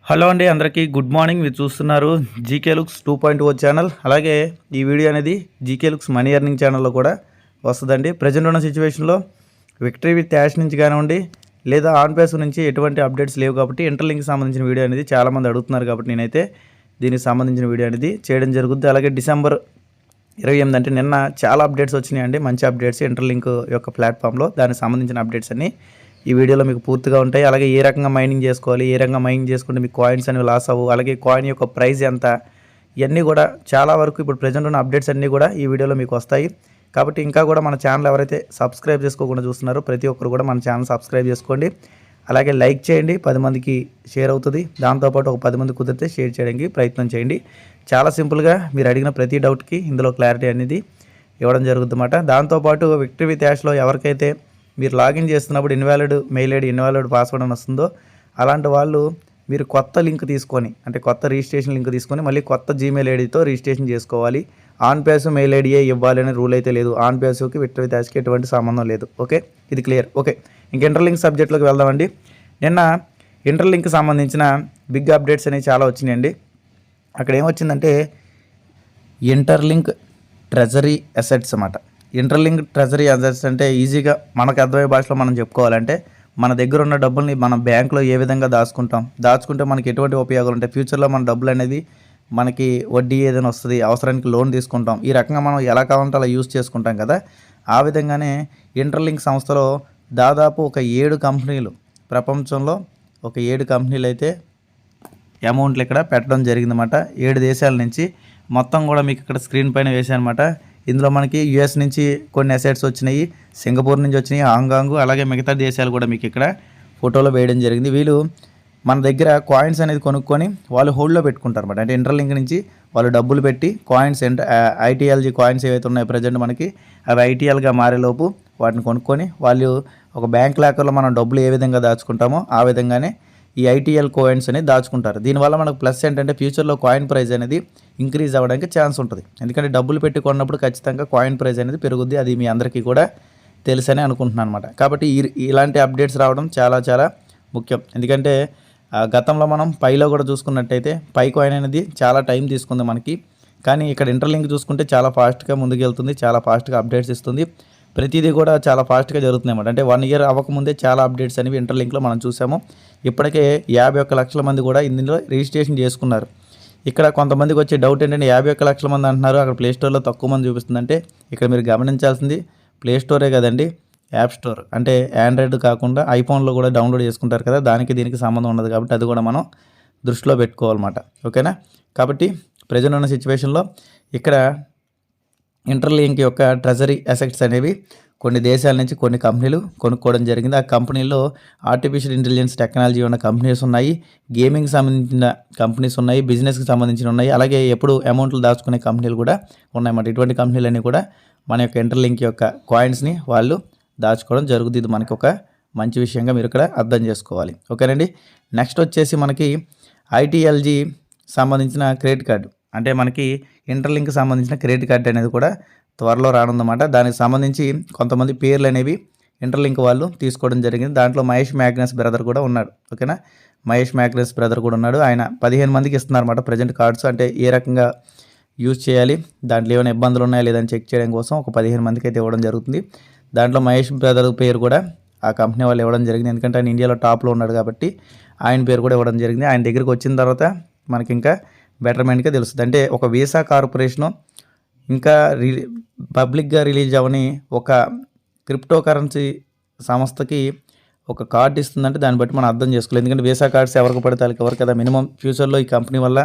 Hello అండి, అందరికీ good morning. మీరు చూస్తున్నారు జీకే లుక్స్ 2.0 ఛానల్. అలాగే ఈ వీడియో అనేది జీకే లుక్స్ మనీ ఎర్నింగ్ ఛానల్లో కూడా వస్తుందండి. ప్రజెంట్ ఉన్న సిచ్యువేషన్లో విక్టరీ విత్ యాష్ నుంచి కానివ్వండి, లేదా ఆన్ పేస్ నుంచి ఎటువంటి అప్డేట్స్ లేవు కాబట్టి ఇంటర్లింక్కి సంబంధించిన వీడియో అనేది చాలామంది అడుగుతున్నారు కాబట్టి నేనైతే దీనికి సంబంధించిన వీడియో అనేది చేయడం జరుగుతుంది. అలాగే డిసెంబర్ 28 అంటే నిన్న చాలా అప్డేట్స్ వచ్చినాయండి, మంచి అప్డేట్స్ ఇంటర్లింక్ యొక్క ప్లాట్ఫామ్లో. దానికి సంబంధించిన అప్డేట్స్ అన్నీ ఈ వీడియోలో మీకు పూర్తిగా ఉంటాయి. అలాగే ఏ రకంగా మైనింగ్ చేసుకోవాలి, ఏ రకంగా మైనింగ్ చేసుకుంటే మీకు కాయిన్స్ అనేవి లాస్ అవ్వు, అలాగే కాయిన్ యొక్క ప్రైస్ ఎంత, ఇవన్నీ కూడా చాలా వరకు ఇప్పుడు ప్రజెంట్ ఉన్న అప్డేట్స్ అన్నీ కూడా ఈ వీడియోలో మీకు వస్తాయి. కాబట్టి ఇంకా కూడా మన ఛానల్ ఎవరైతే సబ్స్క్రైబ్ చేసుకోకుండా చూస్తున్నారో ప్రతి ఒక్కరు కూడా మన ఛానల్ సబ్స్క్రైబ్ చేసుకోండి. అలాగే లైక్ చేయండి, 10 మందికి షేర్ అవుతుంది. దాంతోపాటు ఒక 10 మంది కుదిరితే షేర్ చేయడానికి ప్రయత్నం చేయండి. చాలా సింపుల్గా మీరు అడిగిన ప్రతి డౌట్కి ఇందులో క్లారిటీ అనేది ఇవ్వడం జరుగుతుందన్నమాట. దాంతోపాటు విక్టరీ విత్ యాష్లో ఎవరికైతే మీరు లాగిన్ చేస్తున్నప్పుడు invalid mail ID, invalid password అని వస్తుందో అలాంటి వాళ్ళు మీరు కొత్త లింక్ తీసుకొని, అంటే కొత్త రిజిస్ట్రేషన్ లింక్ తీసుకొని మళ్ళీ కొత్త జీమెయిల్ ఐడితో రిజిస్ట్రేషన్ చేసుకోవాలి. ఆన్ పేస్ మెయిల్ ఐడియే ఇవ్వాలి అనే రూల్ అయితే లేదు. ఆన్ పేస్కి విక్టరీ విత్ యాష్కి ఎటువంటి సంబంధం లేదు. ఓకే, ఇది క్లియర్. ఓకే, ఇంక ఇంటర్లింక్ సబ్జెక్ట్లోకి వెళ్దామండి. నిన్న ఇంటర్లింక్కి సంబంధించిన బిగ్ అప్డేట్స్ అనేవి చాలా వచ్చినాయండి. అక్కడ ఏమొచ్చిందంటే ఇంటర్లింక్ ట్రెజరీ అసెట్స్ అన్నమాట. ఇంటర్లింక్ ట్రెజరీ అసెట్స్ అంటే ఈజీగా మనకు అర్థమయ్యే భాషలో మనం చెప్పుకోవాలంటే మన దగ్గర ఉన్న డబ్బుల్ని మనం బ్యాంకులో ఏ విధంగా దాచుకుంటే మనకి ఎటువంటి ఉపయోగాలు ఉంటాయి, ఫ్యూచర్లో మన డబ్బులు అనేది మనకి వడ్డీ ఏదైనా వస్తుంది, అవసరానికి లోన్ తీసుకుంటాం, ఈ రకంగా మనం ఎలా కావాలంటే అలా యూజ్ చేసుకుంటాం కదా. ఆ విధంగానే ఇంటర్లింక్ సంస్థలో దాదాపు ఒక 7 కంపెనీలు, ప్రపంచంలో ఒక 7 కంపెనీలు అయితే అమౌంట్లు ఇక్కడ పెట్టడం జరిగిందన్నమాట. 7 దేశాల నుంచి మొత్తం కూడా మీకు ఇక్కడ స్క్రీన్ పైన వేసానమాట. ఇందులో మనకి యుఎస్ నుంచి కొన్ని అసెట్స్ వచ్చినాయి, సింగపూర్ నుంచి వచ్చినాయి, హాంకాంగ్, అలాగే మిగతా దేశాలు కూడా మీకు ఇక్కడ ఫోటోలో వేయడం జరిగింది. వీళ్ళు మన దగ్గర కాయిన్స్ అనేది కొనుక్కొని వాళ్ళు హోల్డ్లో పెట్టుకుంటారు అన్నమాట. అంటే ఇంటర్లింక్ నుంచి వాళ్ళు డబ్బులు పెట్టి కాయిన్స్, ఐటీఎల్జీ కాయిన్స్ ఏవైతే ఉన్నాయో ప్రజెంట్ మనకి అవి ఐటీఎల్గా మారేలోపు వాటిని కొనుక్కొని వాళ్ళు ఒక బ్యాంక్ లాకర్లో మనం డబ్బులు ఏ విధంగా దాచుకుంటామో ఆ విధంగానే ఈ ఐటీఎల్ కాయిన్స్ అనేది దాచుకుంటారు. దీనివల్ల మనకు ప్లస్ ఏంటంటే ఫ్యూచర్లో కాయిన్ ప్రైస్ అనేది ఇంక్రీజ్ అవ్వడానికి ఛాన్స్ ఉంటుంది. ఎందుకంటే డబ్బులు పెట్టి కొన్నప్పుడు ఖచ్చితంగా కాయిన్ ప్రైస్ అనేది పెరుగుద్ది. అది మీ అందరికీ కూడా తెలుసని అనుకుంటున్నాను అనమాట. కాబట్టి ఇలాంటి అప్డేట్స్ రావడం చాలా చాలా ముఖ్యం. ఎందుకంటే గతంలో మనం పైలో కూడా చూసుకున్నట్టయితే పై కాయిన్ అనేది చాలా టైం తీసుకుంది మనకి, కానీ ఇక్కడ ఇంటర్లింక్ చూసుకుంటే చాలా ఫాస్ట్గా ముందుకెళ్తుంది, చాలా ఫాస్ట్గా అప్డేట్స్ ఇస్తుంది. ప్రతిదీ కూడా చాలా ఫాస్ట్గా జరుగుతుంది అన్నమాట. అంటే 1 ఇయర్ అవ్వకముందే చాలా అప్డేట్స్ అనేవి ఇంటర్లింక్లో మనం చూసాము. ఇప్పటికే 51 లక్షల మంది కూడా ఇందులో రిజిస్ట్రేషన్ చేసుకున్నారు. ఇక్కడ కొంతమందికి వచ్చే డౌట్ ఏంటంటే 51 లక్షల మంది అంటున్నారు, అక్కడ ప్లేస్టోర్లో తక్కువ మంది చూపిస్తుందంటే ఇక్కడ మీరు గమనించాల్సింది ప్లేస్టోరే కదండి, యాప్ స్టోర్. అంటే ఆండ్రాయిడ్ కాకుండా ఐఫోన్లో కూడా డౌన్లోడ్ చేసుకుంటారు కదా, దానికి దీనికి సంబంధం ఉండదు కాబట్టి అది కూడా మనం దృష్టిలో పెట్టుకోవాలన్నమాట. ఓకేనా. కాబట్టి ప్రజెంట్ ఉన్న సిచ్యువేషన్లో ఇక్కడ ఇంటర్లింక్ యొక్క ట్రెజరీ అసెట్స్ అనేవి కొన్ని దేశాల నుంచి కొన్ని కంపెనీలు కొనుక్కోవడం జరిగింది. ఆ కంపెనీలో ఆర్టిఫిషియల్ ఇంటెలిజెన్స్ టెక్నాలజీ ఉన్న కంపెనీస్ ఉన్నాయి, గేమింగ్కి సంబంధించిన కంపెనీస్ ఉన్నాయి, బిజినెస్కి సంబంధించిన ఉన్నాయి, అలాగే ఎప్పుడు అమౌంట్లు దాచుకునే కంపెనీలు కూడా ఉన్నాయన్నమాట. ఇటువంటి కంపెనీలన్నీ కూడా మన యొక్క ఇంటర్లింక్ యొక్క కాయిన్స్ని వాళ్ళు దాచుకోవడం జరుగుతుంది. ఇది మనకి ఒక మంచి విషయంగా మీరు ఇక్కడ అర్థం చేసుకోవాలి. ఓకేనండి. నెక్స్ట్ వచ్చేసి మనకి ఐటీఎల్జీ సంబంధించిన క్రెడిట్ కార్డు, అంటే మనకి ఇంటర్లింక్కి సంబంధించిన క్రెడిట్ కార్డు అనేది కూడా త్వరలో రానుందన్నమాట. దానికి సంబంధించి కొంతమంది పేర్లు అనేవి ఇంటర్లింక్ వాళ్ళు తీసుకోవడం జరిగింది. దాంట్లో మహేష్ మ్యాగ్నస్ బ్రదర్ కూడా ఉన్నాడు. ఓకేనా, మహేష్ మ్యాగ్నస్ బ్రదర్ కూడా ఉన్నాడు. ఆయన 15 మందికి ఇస్తున్నారన్నమాట ప్రజెంట్ కార్డ్స్. అంటే ఏ రకంగా యూజ్ చేయాలి, దాంట్లో ఏమైనా ఇబ్బందులు ఉన్నాయా లేదని చెక్ చేయడం కోసం ఒక 15 మందికి అయితే ఇవ్వడం జరుగుతుంది. దాంట్లో మహేష్ బ్రదర్ పేరు కూడా ఆ కంపెనీ వాళ్ళు ఇవ్వడం జరిగింది. ఎందుకంటే ఆయన ఇండియాలో టాప్లో ఉన్నాడు కాబట్టి ఆయన పేరు కూడా ఇవ్వడం జరిగింది. ఆయన దగ్గరికి వచ్చిన తర్వాత మనకి ఇంకా బెటర్మెంట్గా తెలుస్తుంది. అంటే ఒక వీసా కార్పొరేషను ఇంకా పబ్లిక్గా రిలీజ్ అవని ఒక క్రిప్టో కరెన్సీ సంస్థకి ఒక కార్డు ఇస్తుందంటే దాన్ని బట్టి మనం అర్థం చేసుకోలేదు. ఎందుకంటే వీసా కార్డ్స్ ఎవరికి పడితే వాళ్ళకి ఎవరు కదా. మినిమం ఫ్యూచర్లో ఈ కంపెనీ వల్ల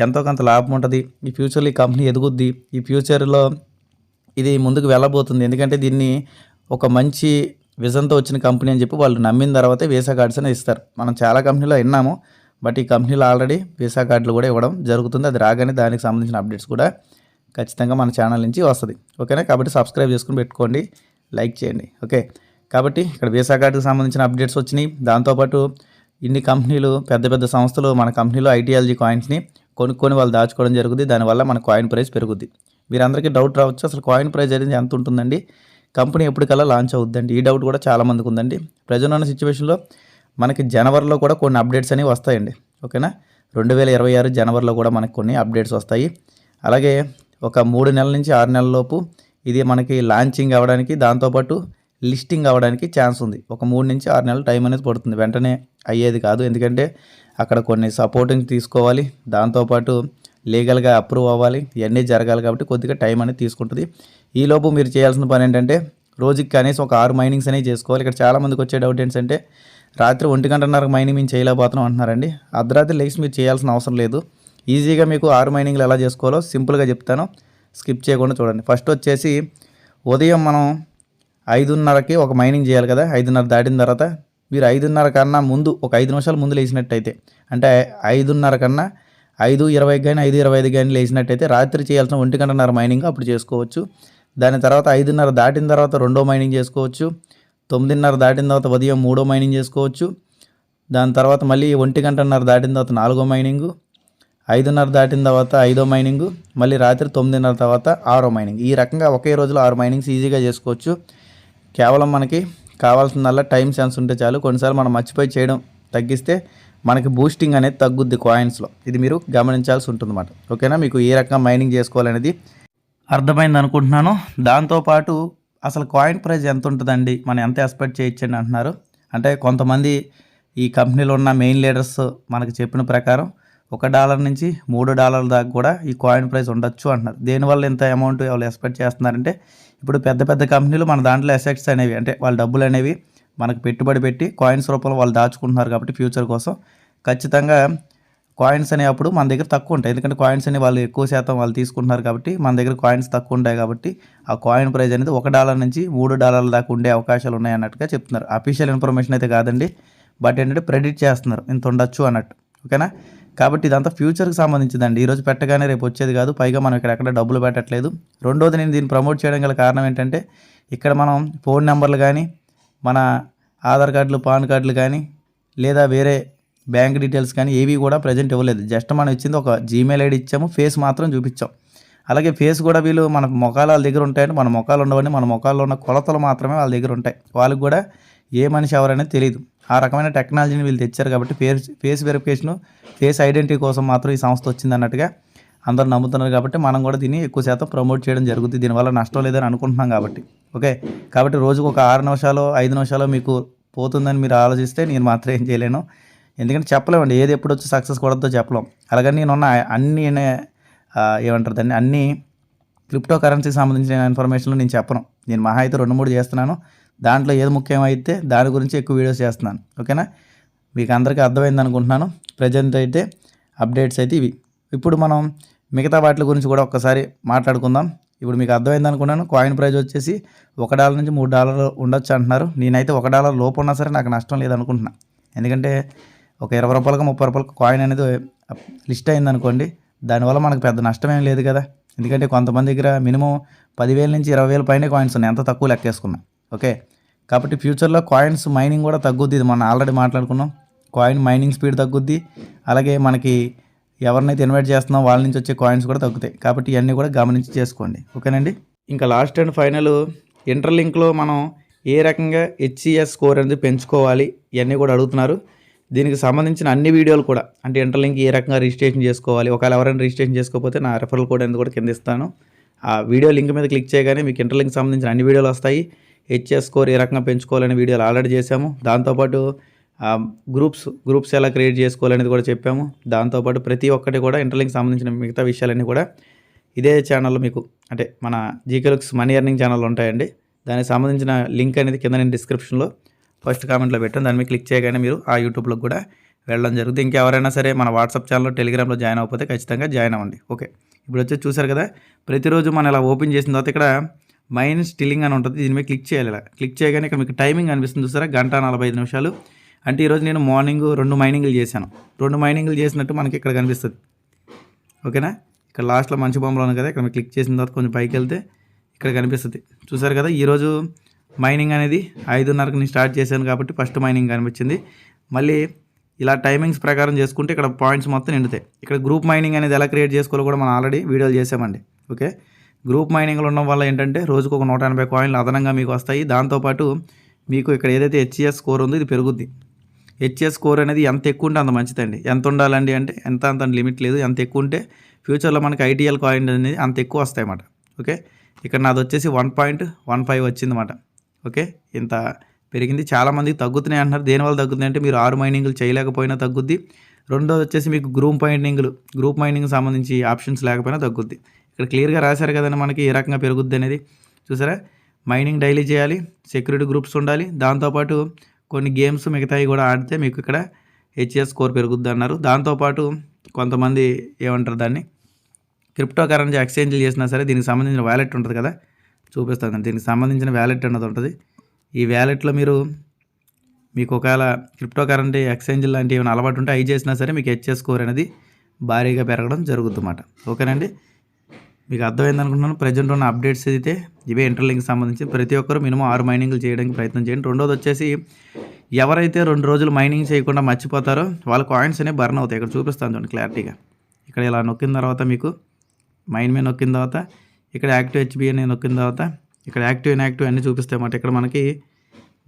ఎంతో కొంత లాభం ఉంటుంది, ఈ ఫ్యూచర్లో ఈ కంపెనీ ఎదుగుద్ది, ఈ ఫ్యూచర్లో ఇది ముందుకు వెళ్ళబోతుంది. ఎందుకంటే దీన్ని ఒక మంచి విజన్తో వచ్చిన కంపెనీ అని చెప్పి వాళ్ళు నమ్మిన తర్వాతే వీసా కార్డ్స్ అనేది ఇస్తారు. మనం చాలా కంపెనీలో విన్నాము, బట్ ఈ కంపెనీలో ఆల్రెడీ వీసా కార్డులు కూడా ఇవ్వడం జరుగుతుంది. అది రాగానే దానికి సంబంధించిన అప్డేట్స్ కూడా ఖచ్చితంగా మన ఛానల్ నుంచి వస్తుంది. ఓకేనా. కాబట్టి సబ్స్క్రైబ్ చేసుకుని పెట్టుకోండి, లైక్ చేయండి. ఓకే. కాబట్టి ఇక్కడ వీసా కార్డుకి సంబంధించిన అప్డేట్స్ వచ్చినాయి. దాంతోపాటు ఇన్ని కంపెనీలు, పెద్ద పెద్ద సంస్థలు మన కంపెనీలో ఐటీఎల్జీ కాయిన్స్ని కొనుక్కొని వాళ్ళు దాచుకోవడం జరుగుతుంది. దానివల్ల మన కాయిన్ ప్రైస్ పెరుగుద్ది. మీరందరికీ డౌట్ రావచ్చు, అసలు కాయిన్ ప్రైస్ అనేది ఎంత ఉంటుందండి, కంపెనీ ఎప్పటికల్లా లాంచ్ అవుద్దండి, ఈ డౌట్ కూడా చాలామందికి ఉందండి. ప్రజెంట్ ఉన్న సిచ్యువేషన్లో మనకి జనవరిలో కూడా కొన్ని అప్డేట్స్ అనేవి వస్తాయండి. ఓకేనా. 2026 జనవరిలో కూడా మనకు కొన్ని అప్డేట్స్ వస్తాయి. అలాగే ఒక 3 నెలల నుంచి 6 నెలల లోపు ఇది మనకి లాంచింగ్ అవ్వడానికి, దాంతోపాటు లిస్టింగ్ అవ్వడానికి ఛాన్స్ ఉంది. ఒక 3 నుంచి 6 నెలల టైం అనేది పడుతుంది, వెంటనే అయ్యేది కాదు. ఎందుకంటే అక్కడ కొన్ని సపోర్టింగ్ తీసుకోవాలి, దాంతోపాటు లీగల్గా అప్రూవ్ అవ్వాలి, ఇవన్నీ జరగాలి. కాబట్టి కొద్దిగా టైం అనేది తీసుకుంటుంది. ఈలోపు మీరు చేయాల్సిన పని ఏంటంటే రోజుకి కనీసం ఒక 6 మైనింగ్స్ అనేవి చేసుకోవాలి. ఇక్కడ చాలామందికి వచ్చే డౌట్ ఏంటంటే రాత్రి 1:30 మైనింగ్ మేము చేయలేకపోతున్నాం అంటున్నారండి. అర్ధరాత్రి లేచి మీరు చేయాల్సిన అవసరం లేదు. ఈజీగా మీకు 6 మైనింగ్లు ఎలా చేసుకోవాలో సింపుల్గా చెప్తాను, స్కిప్ చేయకుండా చూడండి. ఫస్ట్ వచ్చేసి ఉదయం మనం 5:30కి ఒక మైనింగ్ చేయాలి కదా. 5:30 దాటిన తర్వాత మీరు 5:30 కన్నా ముందు ఒక 5 నిమిషాల ముందు లేచినట్టయితే, అంటే 5:30 కన్నా 5:20 కానీ 5:25 కానీ లేచినట్టయితే రాత్రి చేయాల్సిన 1:30 మైనింగ్ అప్పుడు చేసుకోవచ్చు. దాని తర్వాత 5:30 దాటిన తర్వాత రెండో మైనింగ్ చేసుకోవచ్చు. 9:30 దాటిన తర్వాత ఉదయం మూడో మైనింగ్ చేసుకోవచ్చు. దాని తర్వాత మళ్ళీ 1:30 దాటిన తర్వాత నాలుగో మైనింగు, 5:30 దాటిన తర్వాత ఐదో మైనింగు, మళ్ళీ రాత్రి 9:30 తర్వాత ఆరో మైనింగ్. ఈ రకంగా ఒకే రోజులో 6 మైనింగ్స్ ఈజీగా చేసుకోవచ్చు. కేవలం మనకి కావాల్సిందల్లా టైం సెన్స్ ఉంటే చాలు. కొన్నిసార్లు మనం మర్చిపోయి చేయడం తగ్గిస్తే మనకి బూస్టింగ్ అనేది తగ్గుద్ది కాయిన్స్లో. ఇది మీరు గమనించాల్సి ఉంటుందన్నమాట. ఓకేనా. మీకు ఏ రకంగా మైనింగ్ చేసుకోవాలనేది అర్థమైంది అనుకుంటున్నాను. దాంతోపాటు అసలు కాయిన్ ప్రైస్ ఎంత ఉంటుందండి, మనం ఎంత ఎక్స్పెక్ట్ చేయొచ్చండి అంటున్నారు. అంటే కొంతమంది ఈ కంపెనీలో ఉన్న మెయిన్ లీడర్స్ మనకు చెప్పిన ప్రకారం $1 నుంచి $3 దాకా కూడా ఈ కాయిన్ ప్రైస్ ఉండొచ్చు అంటున్నారు. దేనివల్ల ఇంత అమౌంట్ వాళ్ళు ఎక్స్పెక్ట్ చేస్తున్నారంటే ఇప్పుడు పెద్ద పెద్ద కంపెనీలు మన దాంట్లో అసెట్స్ అనేవి, అంటే వాళ్ళ డబ్బులు అనేవి మనకు పెట్టుబడి పెట్టి కాయిన్స్ రూపంలో వాళ్ళు దాచుకుంటున్నారు. కాబట్టి ఫ్యూచర్ కోసం ఖచ్చితంగా కాయిన్స్ అనేప్పుడు మన దగ్గర తక్కువ ఉంటాయి. ఎందుకంటే కాయిన్స్ అని వాళ్ళు ఎక్కువ శాతం వాళ్ళు తీసుకుంటున్నారు కాబట్టి మన దగ్గర కాయిన్స్ తక్కువ ఉంటాయి. కాబట్టి ఆ కాయిన్ ప్రైస్ అనేది $1 నుంచి $3 దాకా ఉండే అవకాశాలు ఉన్నాయి అన్నట్టుగా చెప్తున్నారు. అఫీషియల్ ఇన్ఫర్మేషన్ అయితే కాదండి, బట్ ఏంటంటే ప్రెడిక్ట్ చేస్తున్నారు ఇంత ఉండొచ్చు అన్నట్టు. ఓకేనా. కాబట్టి ఇదంతా ఫ్యూచర్కి సంబంధించిందండి. ఈరోజు పెట్టగానే రేపు వచ్చేది కాదు. పైగా మనం ఎక్కడ డబ్బులు పెట్టట్లేదు. రెండోది, నేను దీన్ని ప్రమోట్ చేయడం గల కారణం ఏంటంటే ఇక్కడ మనం ఫోన్ నెంబర్లు కానీ, మన ఆధార్ కార్డులు, పాన్ కార్డులు కానీ, లేదా వేరే బ్యాంక్ డీటెయిల్స్ కానీ ఏవి కూడా ప్రజెంట్ ఇవ్వలేదు. జస్ట్ మనం ఇచ్చింది ఒక జీమెయిల్ ఐడి ఇచ్చాము, ఫేస్ మాత్రం చూపించాం. అలాగే ఫేస్ కూడా వీళ్ళు మన మొఖాలు వాళ్ళ దగ్గర ఉంటాయండి, మన మొఖాలు ఉండవని, మన మొఖాల్లో ఉన్న కొలతలు మాత్రమే వాళ్ళ దగ్గర ఉంటాయి. వాళ్ళకి కూడా ఏ మనిషి ఎవరనేది తెలియదు. ఆ రకమైన టెక్నాలజీని వీళ్ళు తెచ్చారు. కాబట్టి ఫేస్ వెరిఫికేషను, ఫేస్ ఐడెంటిటీ కోసం మాత్రం ఈ సంస్థ వచ్చింది అన్నట్టుగా అందరూ నమ్ముతున్నారు. కాబట్టి మనం కూడా దీన్ని ఎక్కువ శాతం ప్రమోట్ చేయడం జరుగుతుంది. దీనివల్ల నష్టం లేదని అనుకుంటున్నాం కాబట్టి. ఓకే. కాబట్టి రోజుకు ఒక 6 నిమిషాలు 5 నిమిషాలు మీకు పోతుందని మీరు ఆలోచిస్తే నేను మాత్రం ఏం చేయలేను. ఎందుకంటే చెప్పలేమండి, ఏది ఎప్పుడు వచ్చి సక్సెస్ కొడద్దో చెప్పలేం. అలాగని నేనున్న అన్ని ఏమంటారు దాన్ని, అన్ని క్రిప్టో కరెన్సీకి సంబంధించిన ఇన్ఫర్మేషన్లు నేను చెప్పను. నేను మహా అయితే 2-3 చేస్తున్నాను. దాంట్లో ఏది ముఖ్యమైతే దాని గురించి ఎక్కువ వీడియోస్ చేస్తున్నాను. ఓకేనా. మీకు అందరికీ అర్థమైంది అనుకుంటున్నాను. ప్రజెంట్ అయితే అప్డేట్స్ అయితే ఇవి. ఇప్పుడు మనం మిగతా వాటి గురించి కూడా ఒక్కసారి మాట్లాడుకుందాం. ఇప్పుడు మీకు అర్థమైంది అనుకున్నాను. కాయిన్ ప్రైస్ వచ్చేసి $1 నుంచి $3 ఉండొచ్చు అంటున్నారు. నేనైతే $1 లోపు ఉన్నా సరే నాకు నష్టం లేదనుకుంటున్నాను. ఎందుకంటే ఒక ₹20, ₹30 కాయిన్ అనేది లిస్ట్ అయింది అనుకోండి, దానివల్ల మనకు పెద్ద నష్టం ఏం లేదు కదా. ఎందుకంటే కొంతమంది దగ్గర మినిమం 10,000 నుంచి 20,000 పైనే కాయిన్స్ ఉన్నాయి, ఎంత తక్కువ లెక్కేసుకున్నా. ఓకే. కాబట్టి ఫ్యూచర్లో కాయిన్స్ మైనింగ్ కూడా తగ్గుద్ది. ఇది మనం ఆల్రెడీ మాట్లాడుకున్నాం. కాయిన్ మైనింగ్ స్పీడ్ తగ్గుద్ది. అలాగే మనకి ఎవరినైతే ఇన్వైట్ చేస్తున్నాం వాళ్ళ నుంచి వచ్చే కాయిన్స్ కూడా తగ్గుతాయి. కాబట్టి ఇవన్నీ కూడా గమనించి చేసుకోండి. ఓకేనండి. ఇంకా లాస్ట్ అండ్ ఫైనల్, ఇంటర్లింక్లో మనం ఏ రకంగా HCS స్కోర్ అనేది పెంచుకోవాలి ఇవన్నీ కూడా అడుగుతున్నారు. దీనికి సంబంధించిన అన్ని వీడియోలు కూడా, అంటే ఇంటర్లింక్ ఏ రకంగా రిజిస్ట్రేషన్ చేసుకోవాలి, ఒకవేళ ఎవరైనా రిజిస్ట్రేషన్ చేసుకోకపోతే నా రెఫరల్ కోడ్ అనేది కూడా కింద ఇస్తాను. ఆ వీడియో లింక్ మీద క్లిక్ చేయగానే మీకు ఇంటర్లింక్ సంబంధించిన అన్ని వీడియోలు వస్తాయి. HCS స్కోర్ ఏ రకంగా పెంచుకోవాలనే వీడియోలు ఆల్రెడీ చేశాము. దాంతోపాటు గ్రూప్స్ ఎలా క్రియేట్ చేసుకోవాలనేది కూడా చెప్పాము. దాంతోపాటు ప్రతి ఒక్కటి కూడా ఇంటర్లింక్ సంబంధించిన మిగతా విషయాలన్నీ కూడా ఇదే ఛానల్లో మీకు, అంటే మన GK Luke's money earning channel ఉంటాయండి. దానికి సంబంధించిన లింక్ అనేది కింద నేను డిస్క్రిప్షన్లో ఫస్ట్ కామెంట్లో పెట్టాను. దాని మీద క్లిక్ చేయగానే మీరు ఆ యూట్యూబ్లోకి కూడా వెళ్ళడం జరుగుతుంది. ఇంకెవరైనా సరే మన వాట్సాప్ ఛానల్లో, టెలిగ్రామ్లో జాయిన్ అవ్వకపోతే ఖచ్చితంగా జాయిన్ అవ్వండి. ఓకే. ఇప్పుడు వచ్చి చూసారు కదా, ప్రతిరోజు మనం ఇలా ఓపెన్ చేసిన తర్వాత ఇక్కడ మైన్ స్టిల్లింగ్ అని ఉంటుంది. దీని మీద క్లిక్ చేయాలి. ఇలా క్లిక్ చేయగానే ఇక్కడ మీకు టైమింగ్ అనిపిస్తుంది చూసారా, 1:45 నిమిషాలు. అంటే ఈరోజు నేను మార్నింగ్ 2 మైనింగ్లు చేశాను. 2 మైనింగ్లు చేసినట్టు మనకి ఇక్కడ కనిపిస్తుంది. ఓకేనా. ఇక్కడ లాస్ట్లో మంచి బొమ్మలు ఉంది కదా, ఇక్కడ మీరు క్లిక్ చేసిన తర్వాత కొంచెం పైకి వెళ్తే ఇక్కడ కనిపిస్తుంది చూసారు కదా. ఈరోజు మైనింగ్ అనేది 5:30కి నేను స్టార్ట్ చేశాను కాబట్టి ఫస్ట్ మైనింగ్ కనిపించింది. మళ్ళీ ఇలా టైమింగ్స్ ప్రకారం చేసుకుంటే ఇక్కడ పాయింట్స్ మొత్తం నిండుతాయి. ఇక్కడ గ్రూప్ మైనింగ్ అనేది ఎలా క్రియేట్ చేసుకోవాలో కూడా మనం ఆల్రెడీ వీడియోలు చేసామండి. ఓకే. గ్రూప్ మైనింగ్లు ఉండడం వల్ల ఏంటంటే రోజుకు ఒక 180 కాయిన్లు అదనంగా మీకు వస్తాయి. దాంతోపాటు మీకు ఇక్కడ ఏదైతే HCS స్కోర్ ఉందో ఇది పెరుగుద్ది. హెచ్ఎస్ స్కోర్ అనేది ఎంత ఎక్కువ ఉంటే అంత మంచిదండి. ఎంత ఉండాలండి అంటే అంత లిమిట్ లేదు. ఎంత ఎక్కువ ఉంటే ఫ్యూచర్లో మనకి ఐటీఎల్ కాయిన్ అనేది అంత ఎక్కువ వస్తాయన్నమాట. ఓకే, ఇక్కడ నాది వచ్చేసి 1.15 వచ్చిందన్నమాట. ఓకే, ఇంత పెరిగింది. చాలామందికి తగ్గుతున్నాయి అంటున్నారు. దేనివల్ల తగ్గుతుంది అంటే మీరు 6 మైనింగ్లు చేయలేకపోయినా తగ్గుద్ది. రెండోది వచ్చేసి మీకు గ్రూప్ మైనింగ్ సంబంధించి ఆప్షన్స్ లేకపోయినా తగ్గుద్ది. ఇక్కడ క్లియర్గా రాశారు కదండి మనకి ఏ రకంగా పెరుగుద్ది అనేది. చూసారా, మైనింగ్ డైలీ చేయాలి, సెక్యూరిటీ గ్రూప్స్ ఉండాలి, దాంతోపాటు కొన్ని గేమ్స్ మిగతాయి కూడా ఆడితే మీకు ఇక్కడ హెచ్ఎస్ స్కోర్ పెరుగుద్ది అన్నారు. దాంతోపాటు కొంతమంది ఏమంటారు దాన్ని, క్రిప్టో కరెన్సీ ఎక్స్చేంజ్లు చేసినా సరే దీనికి సంబంధించిన వ్యాలెట్ ఉంటుంది కదా, చూపిస్తాను. దీనికి సంబంధించిన వ్యాలెట్ అన్నది ఉంటుంది. ఈ వ్యాలెట్లో మీకు ఒకవేళ క్రిప్టో కరెన్సీ ఎక్స్చేంజ్ లాంటివి ఏమైనా అలవాటు ఉంటే అవి చేసినా సరే మీకు హెచ్ఎస్ స్కోర్ అనేది భారీగా పెరగడం జరుగుతుంది అన్నమాట. ఓకేనండి, మీకు అర్థమైంది అనుకుంటున్నాను. ప్రజెంట్ ఉన్న అప్డేట్స్ అయితే ఇవే. ఇంటర్లింక్ సంబంధించి ప్రతి ఒక్కరు మినిమం 6 మైనింగ్లు చేయడానికి ప్రయత్నం చేయండి. రెండోది వచ్చేసి ఎవరైతే 2 రోజులు మైనింగ్ చేయకుండా మర్చిపోతారో వాళ్ళ కాయిన్స్ అనేవి బర్న్ అవుతాయి. ఇక్కడ చూపిస్తాను చూడండి క్లారిటీగా. ఇక్కడ ఇలా నొక్కిన తర్వాత మీకు మైన్ మీద నొక్కిన తర్వాత ఇక్కడ యాక్టివ్ హెచ్బి అని నొక్కిన తర్వాత ఇక్కడ యాక్టివ్ ఇన్యాక్టివ్ అన్నీ చూపిస్తాయి అన్నమాట. ఇక్కడ మనకి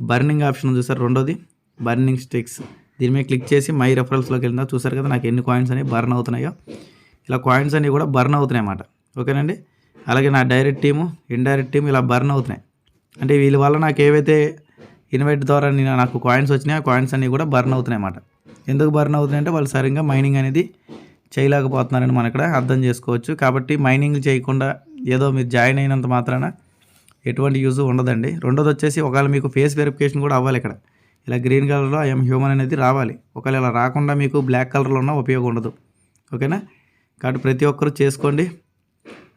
బర్నింగ్ ఆప్షన్ చూసారు, రెండోది బర్నింగ్ స్టిక్స్. దీని మీద క్లిక్ చేసి మై రెఫరల్స్లోకి వెళ్ళినా చూసారు కదా నాకు ఎన్ని కాయిన్స్ అనేవి బర్న్ అవుతున్నాయో. ఇలా కాయిన్స్ అన్నీ కూడా బర్న్ అవుతున్నాయి అన్నమాట. ఓకేనండి, అలాగే నా డైరెక్ట్ టీము, ఇండైరెక్ట్ టీము ఇలా బర్న్ అవుతున్నాయి. అంటే వీళ్ళ వల్ల నాకు ఏవైతే ఇన్వైట్ ద్వారా నాకు కాయిన్స్ వచ్చినాయి ఆ కాయిన్స్ అన్నీ కూడా బర్న్ అవుతున్నాయి అన్నమాట. ఎందుకు బర్న్ అవుతున్నాయి అంటే వాళ్ళు సరిగ్గా మైనింగ్ అనేది చేయలేకపోతున్నారని మనం ఇక్కడ అర్థం చేసుకోవచ్చు. కాబట్టి మైనింగ్ చేయకుండా ఏదో మీరు జాయిన్ అయినంత మాత్రాన ఎటువంటి యూజ్ ఉండదండి. రెండోది వచ్చేసి ఒకవేళ మీకు ఫేస్ వెరిఫికేషన్ కూడా అవ్వాలి. ఇక్కడ ఇలా గ్రీన్ కలర్లో ఐఎమ్ హ్యూమన్ అనేది రావాలి. ఒకవేళ ఇలా రాకుండా మీకు బ్లాక్ కలర్లో ఉన్న ఉపయోగం ఉండదు. ఓకేనా, కాబట్టి ప్రతి ఒక్కరూ చేసుకోండి.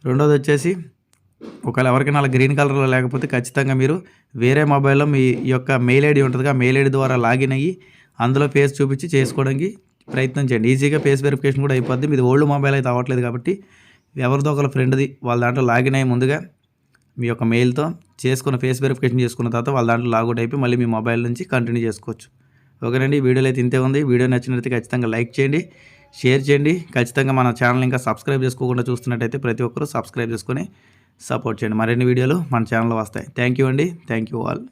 రెండోది వచ్చేసి ఒకవేళ ఎవరికైనా అలా గ్రీన్ కలర్లో లేకపోతే ఖచ్చితంగా మీరు వేరే మొబైల్లో మీ యొక్క మెయిల్ ఐడి ఉంటుంది, ఆ మెయిల్ ఐడి ద్వారా లాగిన్ అయ్యి అందులో ఫేస్ చూపించి చేసుకోవడానికి ప్రయత్నం చేయండి. ఈజీగా ఫేస్ వెరిఫికేషన్ కూడా అయిపోద్ది. మీది ఓల్డ్ మొబైల్ అయితే అవ్వట్లేదు కాబట్టి ఎవరిదో ఒకరి ఫ్రెండ్ది వాళ్ళ దాంట్లో లాగిన్ అయ్యి ముందుగా మీ యొక్క మెయిల్తో చేసుకున్న ఫేస్ వెరిఫికేషన్ చేసుకున్న తర్వాత వాళ్ళ దాంట్లో లాగౌట్ అయిపోయి మళ్ళీ మీ మొబైల్ నుంచి కంటిన్యూ చేసుకోవచ్చు. ఓకేనండి, వీడియోలో అయితే ఇంతే ఉంది. వీడియో నచ్చినట్లయితే ఖచ్చితంగా లైక్ చేయండి, షేర్ చేయండి. ఖచ్చితంగా మన ఛానల్ ఇంకా సబ్స్క్రైబ్ చేసుకోకుండా చూస్తున్నట్టయితే ప్రతి ఒక్కరూ సబ్స్క్రైబ్ చేసుకొని సపోర్ట్ చేయండి. మరిన్ని వీడియోలు మన ఛానల్లో వస్తాయి. థ్యాంక్ యూ అండి, థ్యాంక్ యూ ఆల్.